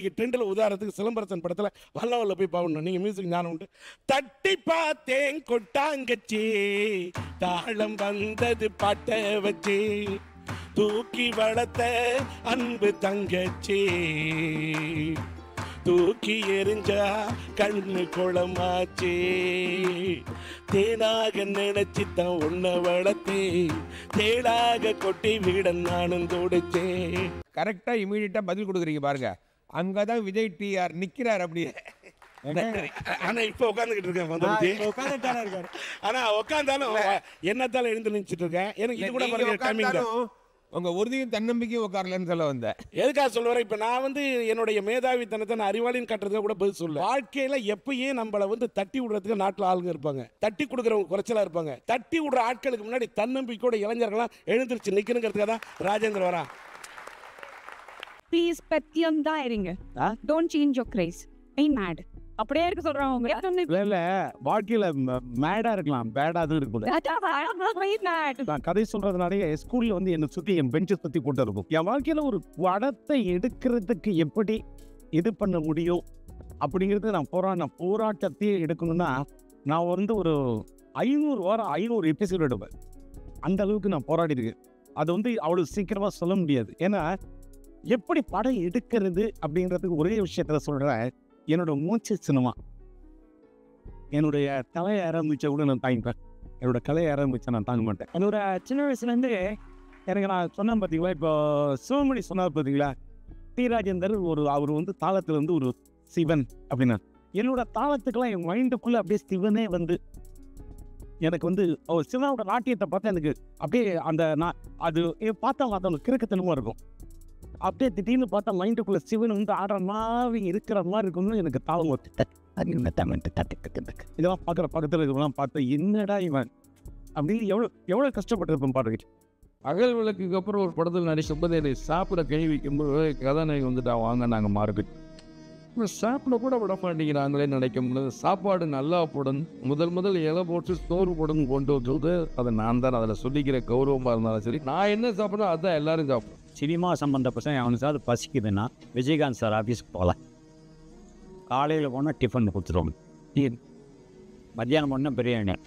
இன்னைக்கு ட்ரெண்டில் உதாரணத்துக்கு சிலம்பரசன் படத்தில் வல்ல போய் பாடணும். நீங்கள் மியூசிக் ஞானம் உண்டு. தட்டி பார்த்தேன் கொட்டாங்கச்சி தாளம் வந்தது பாட்டை வச்சு தூக்கி வளர்த்த அன்பு தங்கச்சி தூக்கி எறிஞ்சா கண்ணு குளமாச்சு தேனாக நினைச்சித்தான் உன்னை வளர்த்தே தேடாக கொட்டி வீட நானும் தொடுச்சேன். கரெக்டாக இமீடியட்டாக பதில் கொடுக்குறீங்க பாருங்க. அங்கே தான் விஜய் டிஆர் நிற்கிறார் அப்படியே. ஆனா இப்ப உட்காந்துக்கிட்டு இருக்கேன். ஆனா உட்காந்தாலும் என்னத்தால எழுந்து நினைச்சிட்டு இருக்கேன். எனக்கு இது கூட உங்க உறுதியும் தன்னம்பிக்கையும் உட்காரலன்னு சொல்ல வந்தேன். எதுக்காக சொல்லுவார்? இப்ப நான் என்னுடைய மேதாவித்தனத்தை நான் அறிவாளின்னு கட்டுறதுக்கு கூட பதில் சொல்ல. வாழ்க்கையில எப்பயும் நம்மள தட்டி விடுறதுக்கு நாட்டுல ஆளுங்க இருப்பாங்க, தட்டி கொடுக்குறவங்க குறைச்சலா இருப்பாங்க. தட்டி விடுற ஆட்களுக்கு முன்னாடி தன்னம்பிக்கையோட இளைஞர்கள்லாம் எழுந்திருச்சு நிக்கணுங்கிறதுக்காக தான் ராஜேந்திர வரா. ப்ளீஸ் பத்தியம் தான் இருங்க. Don't change your grace. I made அப்படியே இருக்க சொல்றாங்க. இல்ல வாழ்க்கையில மேடா இருக்கலாம், பேடா தான் இருக்கும். நான் கதை சொல்றதுனாலே ஸ்கூல்ல என்னை சுத்தி என் பெஞ்சை சுத்தி கூட்டம் இருக்கும். என் வாழ்க்கையில ஒரு படத்தை எடுக்கிறதுக்கு எப்படி இது பண்ண முடியும் அப்படிங்கிறது நான் போராட்டத்தையே எடுக்கணும்னா நான் ஒரு 500 வாரம் 500 எபிசோடு எடுப்பேன். அந்த அளவுக்கு நான் போராடி இருக்கேன். அது அவ்வளவு சீக்கிரமா சொல்ல முடியாது. ஏன்னா எப்படி படம் எடுக்கிறது அப்படிங்கிறதுக்கு ஒரே விஷயத்துல சொல்றேன். என்னோட மூச்சு சினிமா, என்னுடைய கலையை ஆரம்பிச்ச கூட நான் தாங்கிப்பேன். என்னோட கலையை ஆரம்பிச்சா நான் தாங்க மாட்டேன். என்னோட சின்ன வயசுலேருந்து எனக்கு நான் சொன்னேன் பார்த்தீங்களா, இப்போ சிவமணி சொன்னார் பார்த்தீங்களா, டி ராஜேந்தர் அவர் தாளத்தில் ஒரு சிவன் அப்படின்னா, என்னோட தாளத்துக்கெல்லாம் என் மைண்டுக்குள்ளே அப்படியே சிவனே எனக்கு அவர் சிவனோட நாட்டியத்தை பார்த்தா எனக்கு அப்படியே அது பார்த்தா அது கிறுக்குத்தனமாக இருக்கும். அப்படியே திடீர்னு பார்த்தா மைண்டுக்குள்ளே சிவன் ஆடுற மாதிரி இருக்கிற மாதிரி இருக்கும்னு எனக்கு தாளம் இதெல்லாம் பார்க்குற பக்கத்தில் இதெல்லாம் பார்த்தா என்னடா இவன் அப்படின்னு எவ்வளோ கஷ்டப்பட்டிருப்பேன் பாருங்க. அகல் விளக்குக்கு அப்புறம் ஒரு படத்தில் நடிச்சபோது என்னை சாப்பிட கை வைக்கும்போது கதாநாயகி வாங்க நாங்கள் மார்க்கெட் சாப்பிட கூட விட மாட்டேங்கிறாங்களே நினைக்கும் போது சாப்பாடு நல்லா போடணும், முதல் இலை போட்டு சோறு போடணும் கொண்டு வந்து அதை நான் தான் அதில் சொல்லிக்கிற கௌரவமாக இருந்தாலும் சரி, நான் என்ன சாப்பிட்றோம் அதுதான் எல்லாரும் சாப்பிடும். சினிமா சம்மந்தப்பட்ட அவனுக்கு அது பசிக்குதுன்னா விஜயகாந்த் சார் ஆஃபீஸ்க்கு போகலாம். காலையில் போனால் டிஃபன் கொடுத்துருவாங்க, மத்தியானம் போனால் பிரியாணி,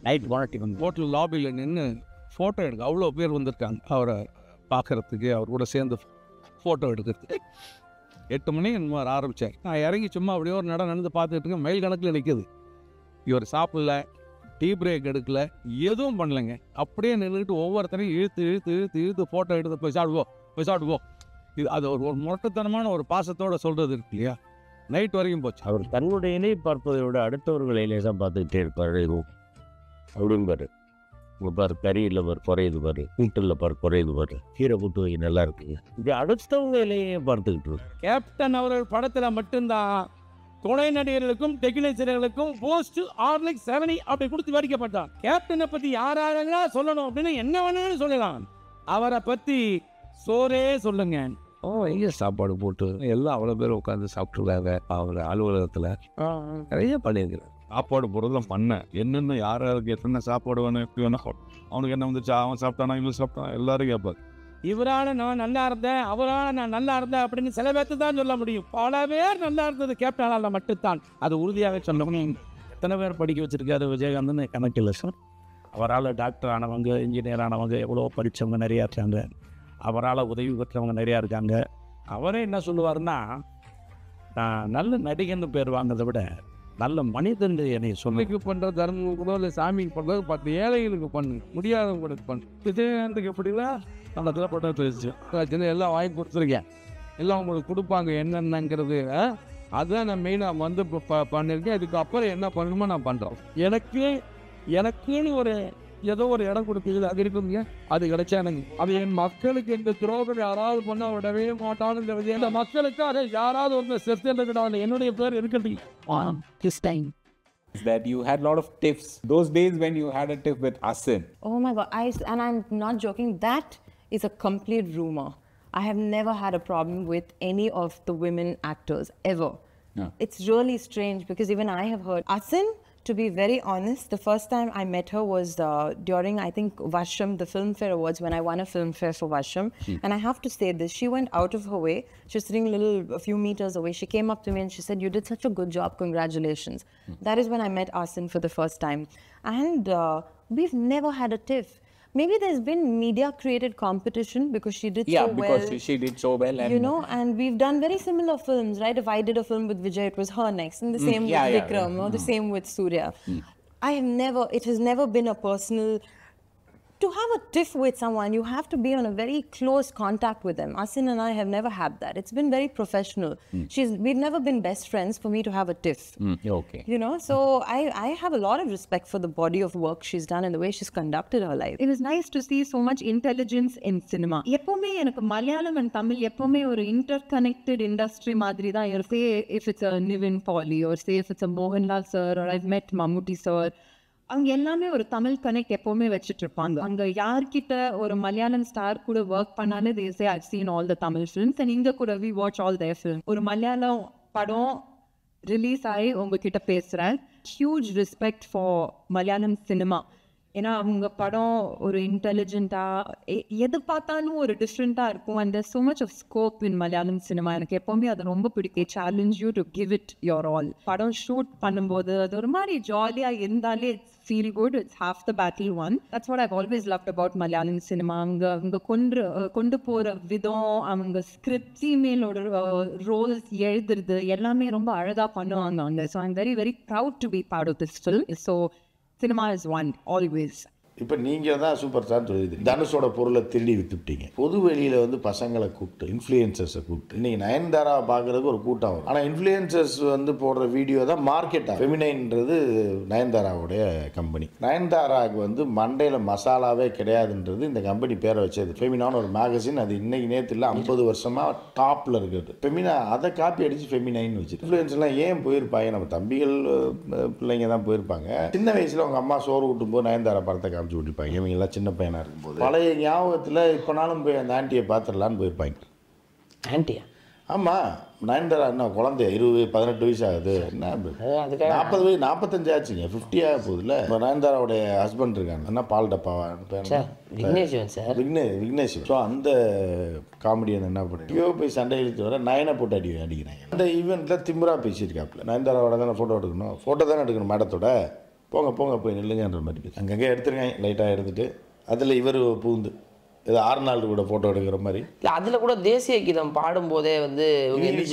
நைட் போனால் டிஃபன். ஹோட்டல் லாபியில் நின்று ஃபோட்டோ எடுக்க அவ்வளோ பேர் வந்திருக்காங்க அவரை பார்க்குறதுக்கு, அவர் கூட சேர்ந்து ஃபோட்டோ எடுக்கிறதுக்கு. 8 மணி என்னமாதிரி ஆரம்பித்தார். நான் இறங்கி சும்மா அப்படியே ஒரு நடந்து பார்த்துட்டு இருக்கேன். மைல் கணக்கில் நிற்குது. இவர் சாப்பிடல, டீ பிரேக் எடுக்கல, எதுவும் பண்ணலைங்க. அப்படியே நின்றுட்டு ஒவ்வொருத்தரையும் இழுத்து ஃபோட்டோ எடுத்து போய் சாப்பிடுவோம். இது அது ஒரு முரட்டுத்தனமான ஒரு பாசத்தோடு சொல்கிறது இருக்கு இல்லையா. நைட் வரைக்கும் போச்சு. அவர் தன்னுடைய இணை பார்ப்பதை விட அடுத்தவர்களை லேசாக பார்த்துக்கிட்டே இருப்பார் அப்படின்பாரு. உங்கள் பாரு கறியில் பாரு குறையுது, பாரு கூட்டில் பாரு குறையுது, பாரு கீரை கூட்டு வை நல்லா இருக்குங்க. இது அடுத்தவங்க இலையே பார்த்துக்கிட்டு இருக்கு. கேப்டன் அவர்கள் படத்தில் மட்டும்தான் துணை நடிகர்களுக்கும் டெக்னீஷியர்களுக்கும் போஸ்ட் ஹார்லிக்ஸ் 7 அப்படி கொடுத்து வடிக்கப்பட்டான். கேப்டனை பற்றி யாராரங்களா சொல்லணும் அப்படின்னு என்ன வேணாலும் சொல்லலாம். அவரை பற்றி சோரே சொல்லுங்க. எங்கே சாப்பாடு போட்டு எல்லாம் அவ்வளோ பேர் உட்காந்து சாப்பிட்ருக்காங்க. அவர் அலுவலகத்தில் நிறைய பண்ணியிருக்கிறார். சாப்பாடு போடுறதுலாம் பண்ணேன். என்னென்ன யாருக்கு எத்தனை சாப்பாடு வேணும், எப்படி வேணும், அவனுக்கு என்ன வந்துச்சு, அவன் சாப்பிட்டானா இவன் சாப்பிட்டான், எல்லாரும் கேட்பார். இவரால் நான் நல்லா இருந்தேன், அவரால் நான் நல்லா இருந்தேன் அப்படின்னு சில பேர்த்து தான் சொல்ல முடியும். பல பேர் நல்லா இருந்தது கேப்டனால் மட்டும்தான். அது உறுதியாக சொல்லணும். எத்தனை பேர் படிக்க வச்சுருக்காரு விஜயகாந்த்னு கணக்கில்லை சார். அவரால் டாக்டர் ஆனவங்க, இன்ஜினியர் ஆனவங்க, எவ்வளோ படித்தவங்க நிறையா இருக்காங்க. அவரால் உதவி பெற்றவங்க நிறையா இருக்காங்க. அவரே என்ன சொல்லுவார்னா, நான் நல்ல நடிகன்னு பேர் வாங்கிறத விட நல்ல மனிதன் என்னை சொல்லிக்கு பண்ணுற தர்மம் கூட இல்லை, சாமிக்கு பண்ணுறது 10 ஏழைகளுக்கு பண்ணு, முடியாதவங்களுக்கு பண்ணு. விஜயகாந்துக்கு எப்படின்னா அந்த இதில் பட்டம் தெரிஞ்சு எல்லாம் வாங்கி கொடுத்துருக்கேன், எல்லாம் உங்களுக்கு கொடுப்பாங்க என்னென்னங்கிறது. அதுதான் நான் மெயினாக இப்போ பண்ணியிருக்கேன். இதுக்கப்புறம் என்ன பண்ணணுமோ நான் பண்ணுறோம். எனக்குன்னு ஒரு ஏதோ ஒரு இடம் கொடுக்குது, அது இருக்குங்க, அது கிடைச்சா எனக்கு. அது என் மக்களுக்கு இந்த துரோகம் யாராவது பண்ண விடவே மாட்டான்னு இந்த மக்களுக்கு அதை யாராவது ஒன்று செத்துக்கிட்டாங்க. என்னுடைய பேர் இருக்கிறது that you had a lot of tiffs. Those days when you had a tiff with Asin. Oh my God, and I'm not joking, that is a complete rumor. I have never had a problem with any of the women actors, ever. Yeah. It's really strange because even I have heard Asin To be very honest, the first time I met her was during, I think, Vashram, the Filmfare Awards, when I won a Filmfare for Vashram. And I have to say this, she went out of her way. She was sitting a few meters away. She came up to me and she said, "You did such a good job, congratulations." That is when I met Aasin for the first time. And we've never had a tiff. Maybe there's been media-created competition because she did so well. Yeah, because she did so well. And you know, and we've done very similar films, right? If I did a film with Vijay, it was her next, and the same with Vikram, or the same with Surya. It has never been a personal. To have a tiff with someone, you have to be on a very close contact with them. Aasin and I have never had that. It's been very professional. We've never been best friends for me to have a tiff. Okay. You know, so I have a lot of respect for the body of work she's done and the way she's conducted her life. It was nice to see so much intelligence in cinema. எப்பவுமே எனக்கு Malayalam and Tamil எப்பவுமே ஒரு interconnected industry மாதிரி தான். Say if it's a Nivin Pauly or say if it's a Mohanlal sir or I've met Mammootty sir, அவங்க எல்லாமே ஒரு Tamil connect எப்பவுமே வச்சுட்டு இருப்பாங்க. அங்க யார்கிட்ட ஒரு மலையாளம் ஸ்டார் கூட ஒர்க் பண்ணாலே they say I've seen all the Tamil films, and இங்க கூட we watch all their films. ஒரு மலையாளம் படம் ரிலீஸ் ஆகி உங்ககிட்ட பேசுறேன். Huge respect for Malayalam cinema. ஏன்னா அவங்க படம் ஒரு இன்டெலிஜென்ட்டாக எது பார்த்தாலும் ஒரு டிஃப்ரெண்ட்டாக இருக்கும். And there's so much of scope in Malayalam cinema. எனக்கு எப்போவுமே அது ரொம்ப பிடிக்கும். Challenge you to give it your all. படம் ஷூட் பண்ணும்போது அது ஒரு மாதிரி ஜாலியாக இருந்தாலே it's feel good. It's half the battle won. That's what I've always loved about Malayalam cinema. அவங்க கொண்டு போகிற விதம், அவங்க ஸ்கிரிப்ட், ஃபீமேலோட ரோல்ஸ் எழுதுறது எல்லாமே ரொம்ப அழகாக பண்ணுவாங்க அவங்க. So I'm very very proud to be part of this film. So cinema is one, always. இப்போ நீங்கள் தான் சூப்பர் ஸ்டார் சொல்லுது. தனுஷோட பொருளை திருடி வித்துட்டீங்க. பொது வெளியில் வந்து பசங்களை கூப்பிட்டு இன்ஃப்ளூயன்சர்ஸை கூப்பிட்டு இன்றைக்கி நயன்தாராவை பார்க்குறதுக்கு ஒரு கூட்டம் வரும். ஆனால் இன்ஃப்ளூயன்சர்ஸ் வந்து போடுற வீடியோ தான் மார்க்கெட்டாக. ஃபெமினைன்றது நயன்தாராவுடைய கம்பெனி. நயன்தாராவுக்கு வந்து மண்டையில் மசாலாவே கிடையாதுன்றது இந்த கம்பெனி பேரை வச்சது. ஃபெமினான்னு ஒரு மேகசின், அது இன்னைக்கு நேற்று இல்லை 50 வருஷமாக டாப்பில் இருக்குது. ஃபெமினா அதை காப்பி அடித்து ஃபெமினைன்னு வச்சு இன்ஃப்ளூயன்ஸ்லாம் ஏன் போயிருப்பாங்க? நம்ம தம்பிகள் பிள்ளைங்க தான் போயிருப்பாங்க. சின்ன வயசில் அவங்க அம்மா சோறு ஊட்டும் போது நயன்தாரா படத்தை காமிச்சு விட்டுருப்பாங்க. இவங்க எல்லாம் சின்ன பையனாக இருக்கும்போது பழைய ஞாபகத்தில் இப்போனாலும் போய் அந்த ஆண்டியை பார்த்துடலான்னு போயிருப்பாங்க. ஆண்டியா? ஆமாம், நயன்தாரா என்ன குழந்தை 18 வயசு ஆகுது. என்ன 40 வயசு 45 ஆச்சுங்க, 50 ஆக போகுதுல்ல. இப்போ நயன்தாராவுடைய ஹஸ்பண்ட் இருக்காங்க, என்ன பால் டப்பாவா விக்னேஷ்வன் சார், விக்னேஷ். ஸோ அந்த காமெடியன் என்ன பண்ணி போய் சண்டை இழுத்து வர நயனை போட்டு அடிக்கிறாங்க. அந்த ஈவெண்ட்டில் திமுறா பேசியிருக்காப்புல. நயன்தாராவோட தானே ஃபோட்டோ எடுக்கணும் மேடத்தோட. போங்க போய் நில்லுங்கன்ற மாதிரி அங்கங்கே எடுத்துருக்காங்க. லைட்டாக எடுத்துகிட்டு அதில் இவர் பூந்து ஏதோ 6 நாள் கூட ஃபோட்டோ எடுக்கிற மாதிரி. இல்லை அதில் கூட தேசிய கீதம் பாடும்போதே வந்து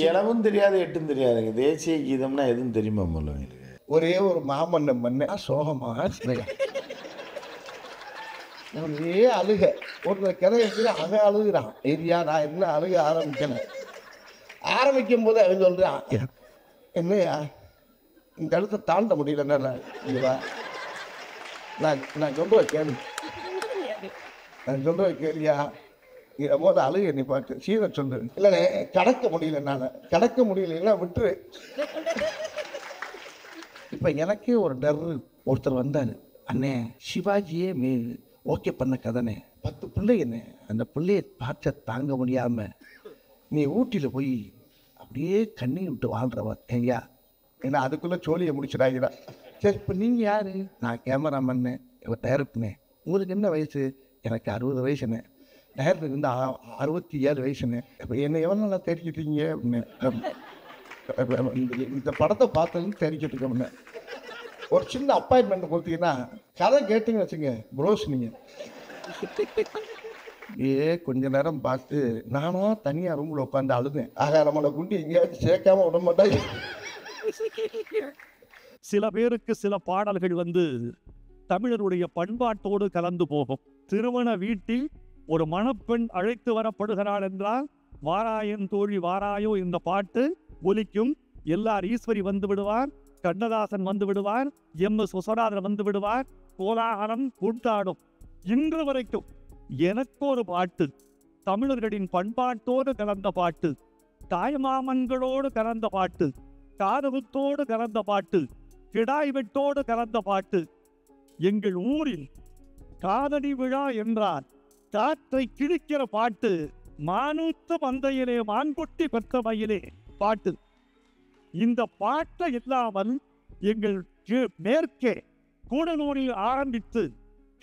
இளவும் தெரியாது எட்டும் தெரியாதுங்க. தேசிய கீதம்னா எதுவும் தெரியுமா? உங்களுக்கு ஒரே ஒரு மாமன்ன மண்ண சோகமாக ஒரே அழுக. ஒரு கிணறு அழுகுறான். ஏரியா நான் என்ன அழுக ஆரம்பிக்கும் போது அவன் சொல்கிறான், என்னையா இந்த இடத்த தாண்ட முடியலன்னா நான் சொல்கிறேன் கேள்வி, நான் சொல்கிறேன் கேள்வியா, இதை போது அழுக நீ பார்த்து சீரை சொல்லு. இல்லைண்ணே கடக்க முடியல, கடக்க முடியலன்னா விட்டுரு. இப்போ எனக்கே ஒரு டர். ஒருத்தர் வந்தார், அண்ணே சிவாஜியே ஓகே பண்ண கதைனே, 10 பிள்ளைங்கண்ணே, அந்த பிள்ளையை பார்த்த தாங்க முடியாமல் நீ ஊட்டியில் போய் அப்படியே கண்ணீர் விட்டு வாழ்கிறவா ஐயா. ஏன்னா அதுக்குள்ளே சோழியை முடிச்சிடாங்கடா. சரி, இப்போ நீங்கள் யார்? நான் கேமராமேன்னு, இவர் டைரக்டர்னே. உங்களுக்கு என்ன வயசு? எனக்கு 60 வயசுண்ணே. டைரக்டருக்கு வந்து 67 வயசுண்ணே. இப்போ என்னை எவ்வளோ நல்லா தெரிஞ்சுட்டீங்க அப்படின்னு. இந்த படத்தை பார்த்ததுன்னு தெரிஞ்சுட்டுக்கோம்ண்ணே. ஒரு சின்ன அப்பாயின்மெண்ட் கொடுத்தீங்கன்னா கதை கேட்டிங்கன்னு வச்சுங்க ப்ரோஸ் நீங்கள் கொஞ்ச நேரம் பார்த்து நானும் தனியாக ரூமில் உட்காந்து அழுதேன். ஆக நம்மளை குண்டி எங்கேயாச்சும் சேர்க்காம விட மாட்டாங்க. சில பேருக்கு சில பாடல்கள் வந்து தமிழருடைய பண்பாட்டோடு கலந்து போகும். திருமண வீட்டில் ஒரு மணப்பெண் அழைத்து வரப்படுகிறாள் என்றால் வாராயன் தோழி வாராயோ இந்த பாட்டு ஒலிக்கும். எல்லார் ஈஸ்வரி வந்து விடுவார், கண்ணதாசன் வந்து விடுவார், எம்.எஸ். விஸ்வநாதன் வந்து விடுவார், கோலாகலம் கூட்டாடும். இன்று வரைக்கும் எனக்கு ஒரு பாட்டு தமிழர்களின் பண்பாட்டோடு கலந்த பாட்டு, தாய்மாமன்களோடு கலந்த பாட்டு, காதகுத்தோடு கலந்த பாட்டு, கிடாய் வெட்டோடு கலந்த பாட்டு. எங்கள் ஊரில் காதடி விழா என்றால் காற்றை கிழிக்கிற பாட்டு, மானூத்த பந்தையிலே மான்குட்டி பெற்ற மயிலே பாட்டு. இந்த பாட்டை இல்லாமல் எங்கள் மேற்கே கூடலூரில் ஆரம்பித்து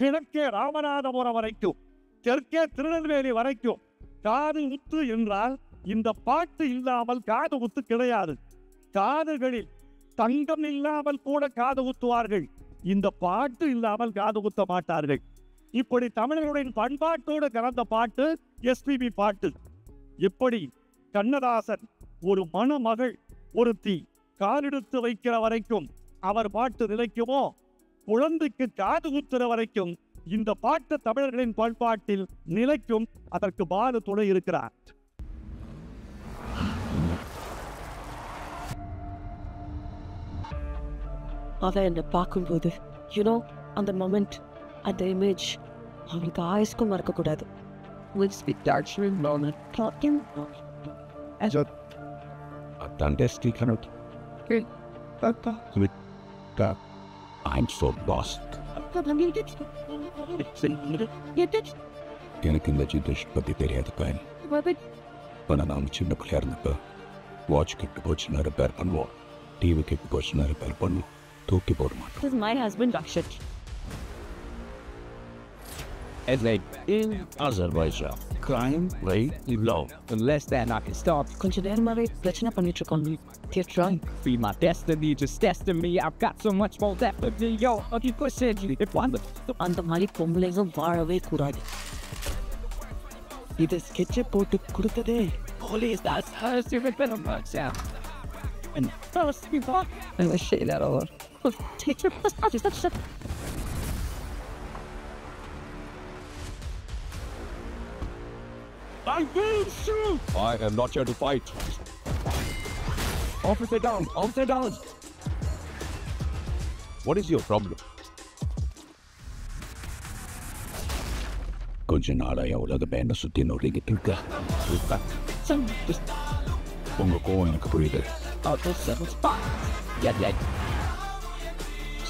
கிழக்கே ராமநாதபுரம் வரைக்கும் தெற்கே திருநெல்வேலி வரைக்கும் காது குத்து என்றால் இந்த பாட்டு இல்லாமல் காது குத்து கிடையாது. காதுகளில் தங்கம் இல்லாமல் கூட காது குத்துவார்கள், இந்த பாட்டு இல்லாமல் காது குத்த மாட்டார்கள். இப்படி தமிழர்களின் பண்பாட்டோடு கலந்த பாட்டு எஸ்பிபி பாட்டு. எப்படி கண்ணதாசன் ஒரு மணமகள் ஒருத்தி காலெடுத்து வைக்கிற வரைக்கும் அவர் பாட்டு நிலைக்குமோ, குழந்தைக்கு காது குத்துற வரைக்கும் இந்த பாட்டு தமிழர்களின் பண்பாட்டில் நிலைக்கும். அதற்கு பாலு துணை இருக்கிறார். அவன் என்னை பார்க்கும்போது அந்த மொமெண்ட், அந்த இமேஜ் அவளுக்கு ஆயுஸ்க்கும் மறக்கக்கூடாது. I'm so lost. எனக்கு இந்த ஜிதேஷ் பற்றி தெரியாது பயன். ஆனால் நான் சின்ன பிள்ளையா இருந்தப்ப வாட்ச் கெட்டு போச்சுன்னா ரிப்பேர் பண்ணுவோம், டிவி கெட்டு போச்சுன்னா ரிப்பேர் பண்ணுவோம், தூக்கி போட மாட்டோம். This is my husband Rakshit. It's like in Azerbaijan, crime rate is low. Less than I can stop. கொஞ்ச நேரமாவே பிரச்சனை பண்ணிட்டு இருக்கோம். They're trying. Be my destiny, just testing me. I've got so much more depth of me. Yo, you push it, if one. அந்த மாதிரி பொம்பளைங்க வாழவே கூடாது. இது ஸ்கெட்சை போட்டு கொடுத்ததே Police, that's how stupid been about sound. And first you thought, I'm gonna shake that over. Take your first. I will shoot. I am not here to fight. Officer down, officer down. What is your problem? கொஞ்ச நாளாக உலக பேண்டை சுற்றி நொறுக்கிட்டு இருக்க. உங்க கோவம் எனக்கு புரியுது.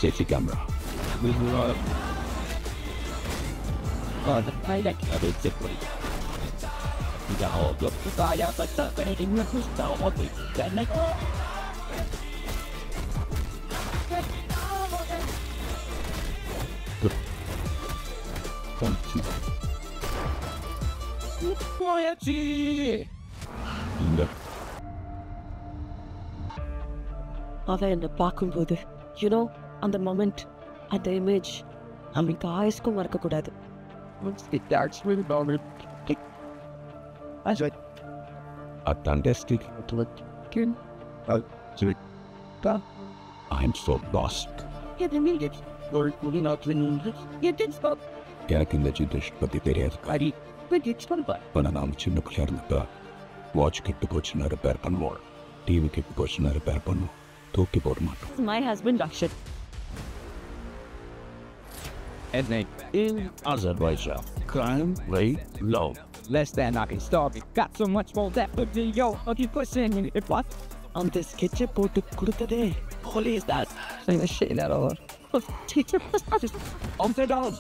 Safety camera. அவன் என்னை பார்க்கும்போது அந்த மொமெண்ட், அந்த இமேஜ் அவளுக்கு ஆயுஸ்க்கும் மறக்கக்கூடாது. Fantastic. I'm so lost. எனக்கு இந்த ஜிதேஷ் பற்றி தெரியாது. ஆனால் நாம் சின்ன பிள்ளையா இருந்தப்ப வாட்ச் கெட்டு போச்சுன்னா ரிப்பேர் பண்ணுவோம், டிவி கெட்டு போச்சுன்னா ரிப்பேர் பண்ணுவோம், தூக்கி போட மாட்டோம். My husband Rakshit. And in Azerbaijan, crime rate low. Less than I can stop. Got so much more depth of me. Yo, you pushing me. If what? அந்த ஸ்கெட்சை போட்டு கொடுத்ததே Police, that. I'm gonna shake that over. Take your first. Officer down.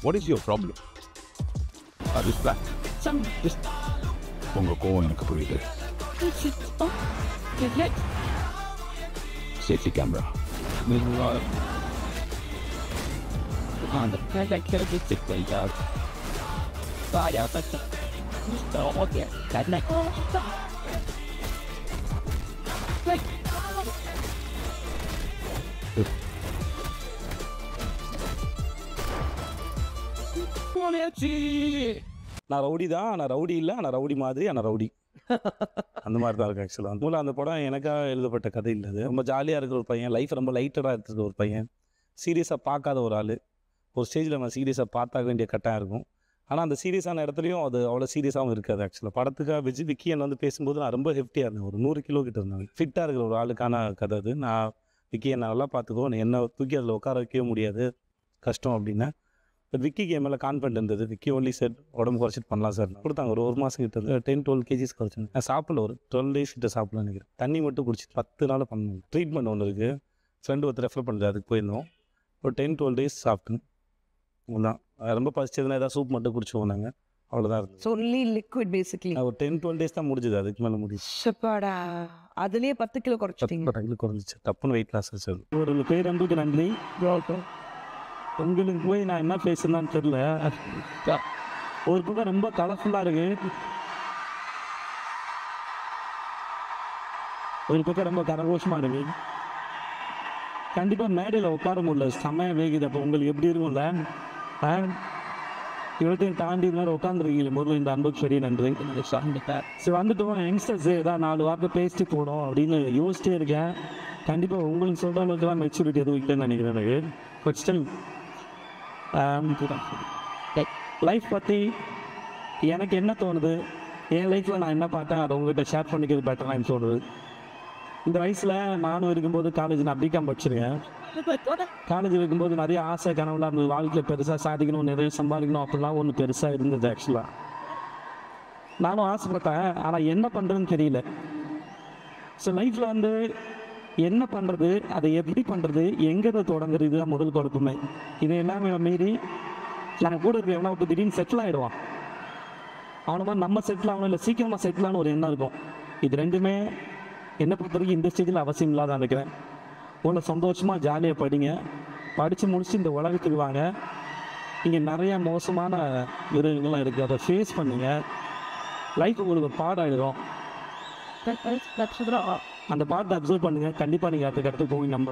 What is your problem? This black. உங்க கோவம் எனக்கு புரியுது. Safety camera. நான் rowdy தான், நான் ரவுடி இல்லை, நான் ரவுடி மாதிரி, ஆனால் ரவுடி அந்த மாதிரி தான் இருக்குது ஆக்சுவலாக. அந்த அந்த படம் எனக்காக எழுதப்பட்ட கதை இல்லை. அது ரொம்ப ஜாலியாக இருக்கிற ஒரு பையன், லைஃப் ரொம்ப லைட்டடாக இருக்கிற ஒரு பையன், சீரியஸாக பார்க்காத ஒரு ஆள். ஒரு ஸ்டேஜில் நம்ம சீரியஸாக பார்த்தாக வேண்டிய கட்டாயம் இருக்கும். ஆனால் அந்த சீரியஸான இடத்துலையும் அது அவ்வளோ சீரியஸாகவும் இருக்காது ஆக்சுவலாக. படத்துக்காக விக்கியன் வந்து பேசும்போது நான் ரொம்ப ஹெஃப்டியாக இருந்தேன். ஒரு 100 கிலோ கிட்ட இருந்தேன். ஃபிட்டாக இருக்கிற ஒரு ஆளுக்கான கதை அது. நான் விக்கியன் நல்லா பார்த்துக்கோ, என்ன தூக்கி அதில் உட்கார வைக்கவே முடியாது, கஷ்டம் அப்படின்னா. பட் விக்கிக்கு என் மேலே கான்ஃபிடென்ட் இருந்தது. விக்கி ஒன்லி செட் உடம்பு குறைச்சிட்டு பண்ணலாம் சார் கொடுத்தாங்க. ஒரு மாதம் கிட்ட 10-12 kgs குறைச்சேன். நான் சாப்பிடல, ஒரு 12 days கிட்ட சாப்பிடலாம் நினைக்கிறேன். தண்ணி மட்டும் குடிச்சிட்டு 10 நாள் பண்ணணும். ட்ரீட்மெண்ட் ஒன்று இருக்குது, ஃப்ரெண்டு ஒருத்தர் ரெஃபர் பண்ணுறது, அதுக்கு போயிருந்தோம். ஒரு 10-12 days சாப்பிட்டேன். தான் ரொம்ப பசிச்சதுன்னா ஏதாவது சூப் மட்டும் குடிச்சுவோம் நாங்கள். அவ்வளோதான். So only liquid basically. ஒரு 10-12 days தான் முடிஞ்சது, அதுக்கு மேலே முடிஞ்சு. ஷப்பாடா, அதுலேயே 10 கிலோ குறைச்சிட்டீங்க. 10 குறைஞ்சிச்சு, டப்புன்னு வெயிட் லாஸ் ஆச்சு. ஒரு பேரன்புக்கு நன்றி. உங்களுக்கு போய் நான் என்ன பேசுனான்னு தெரியல. ஒரு பக்கம் ரொம்ப கலர்ஃபுல்லாக இருக்கு, ஒரு பக்கம் ரொம்ப கரகோஷமாக இருக்கு. கண்டிப்பாக மேடையில் உட்கார முடியல, செமையாக வேகுது. அப்போ உங்களுக்கு எப்படி இருக்கும்ல? இவத்தையும் தாண்டி நேரம் உட்காந்துருக்கீங்க. முதல்ல இந்த அன்புக்கு பெரிய நன்றி. சரி, வந்துட்டோம் யங்ஸ்டர்ஸ் ஏதாவது 4 வார்த்தை பேசிட்டு போகணும் அப்படின்னு யோசிச்சிட்டே இருக்கேன். கண்டிப்பாக உங்களுக்கு சொல்கிற அளவுக்கு தான் மெச்சூரிட்டி எதுவும் இல்லைன்னு நினைக்கிறேன் எனக்கு. பட் ஸ்டில் லைஃப் பற்றி எனக்கு என்ன தோணுது, என் லைஃப்பில் நான் என்ன பார்த்தேன் அதை உங்கள்கிட்ட ஷேர் பண்ணிக்கிறது பெட்டர் நான் தோணுது. இந்த வயசில் நானும் இருக்கும்போது காலேஜ் நான் பிகாம் படிச்சிருக்கேன். காலேஜ் இருக்கும்போது நிறைய ஆசை கனவுலாம் இருந்தது. வாழ்க்கையில் பெருசாக சாதிக்கணும், நிறைய சம்பாதிக்கணும் அப்படிலாம் ஒன்று பெருசாக இருந்தது. ஆக்சுவலாக நானும் ஆசைப்பட்டேன், ஆனால் என்ன பண்ணுறதுன்னு தெரியல. ஸோ லைஃப்பில் வந்து என்ன பண்ணுறது, அதை எப்படி பண்ணுறது, எங்கேருந்து தொடங்குறது, இதுதான் முதல் குழப்பமே. இது எல்லாமே மீறி நாங்கள் கூட இருக்க எவனா விட்டு திடீர்னு செட்டில் ஆகிடுவான். அவனை மாதிரி நம்ம செட்டில் ஆகணும், இல்லை சீக்கிரமாக செட்டில் ஆகணும் ஒரு எண்ணம் இருக்கும். இது ரெண்டுமே என்னை பொறுத்த வரைக்கும் இந்த ஸ்டேஜில் அவசியம் இல்லாத நினைக்கிறேன். ஒன்று சந்தோஷமாக ஜாலியாக படிங்க, படித்து முடிச்சு இந்த உலகத்துக்கு வாங்க. இங்கே நிறையா மோசமான விருதுகள்லாம் இருக்குது, அதை ஃபேஸ் பண்ணுங்க. லைஃப் உங்களுக்கு ஒரு பாடம் ஆகிடும். அந்த பாட்டை அப்சர்வ் பண்ணுங்கள், கண்டிப்பாக நீங்கள் அடுத்த கட்டத்துக்கு போய் நம்ப